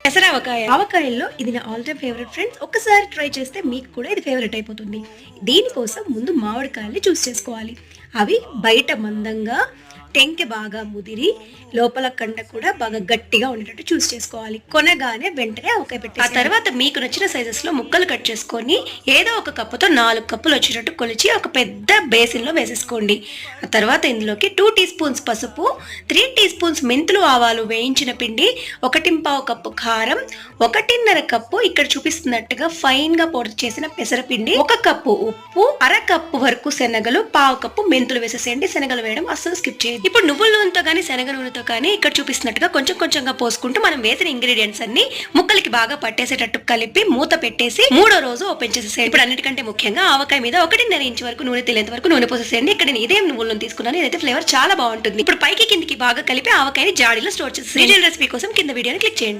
పెసరావకాయ ఆవకాయల్లో ఇది నా all time favourite friends. ఒక్కసారి ట్రై చేస్తే మీకు కూడా ఇది ఫేవరెట్ అయిపోతుంది. దీనికోసం ముందు మామిడికాయల్ని చూస్ చేసుకోవాలి. అవి బయట మందంగా, టెంకె బాగా ముదిరి, లోపల కండ కూడా బాగా గట్టిగా ఉండేటట్టు చూస్ చేసుకోవాలి. కొనగానే వెంటనే ఆవకాయ పెట్టి ఆ తర్వాత మీకు నచ్చిన సైజెస్ లో ముక్కలు కట్ చేసుకొని ఏదో ఒక కప్పుతో 4 కప్పులు వచ్చేటట్టు కొలిచి ఒక పెద్ద బేసిన్ లో వేసేసుకోండి. ఆ తర్వాత ఇందులోకి 2 టీ స్పూన్స్ పసుపు, 3 టీ స్పూన్స్ మెంతులు, ఆవాలు వేయించిన పిండి, 1.5 కప్పు కారం, 1.5 కప్పు ఇక్కడ చూపిస్తున్నట్టుగా ఫైన్ గా పౌడర్ చేసిన పెసరపిండి, 1 కప్పు ఉప్పు, 1/2 కప్పు వరకు శనగలు, 1/2 కప్పు మెంతులు వేసేసేయండి. శనగలు వేయడం అస్సలు స్కిప్ చేయండి. ఇప్పుడు నువ్వుల నూనెతో కానీ శనగ నూనెతో కానీ ఇక్కడ చూపిస్తున్నట్టుగా కొంచెం కొంచెంగా పోసుకుంటూ మనం వేసిన ఇంగ్రీడియంట్స్ అన్ని ముక్కలకి బాగా పట్టేసేటట్టు కలిపి మూత పెట్టేసి 3వ రోజు ఓపెన్ చేసేసేయండి. ఇప్పుడు అన్నిటికంటే ముఖ్యంగా ఆవకాయ మీద 1.5 ఇంచు వరకు నూనె తెలియంత వరకు నూనె పోసేసేయండి. ఇక్కడ నేను ఇదే నువ్వుల నూనె తీసుకున్నాను. ఇదైతే ఫ్లేవర్ చాలా బాగుంటుంది. ఇప్పుడు పైకి కిందికి బాగా కలిపి ఆవకాయని జాడీలో స్టోర్ చేసేసి రెసిపీ కోసం కింద వీడియోని క్లిక్ చేయండి.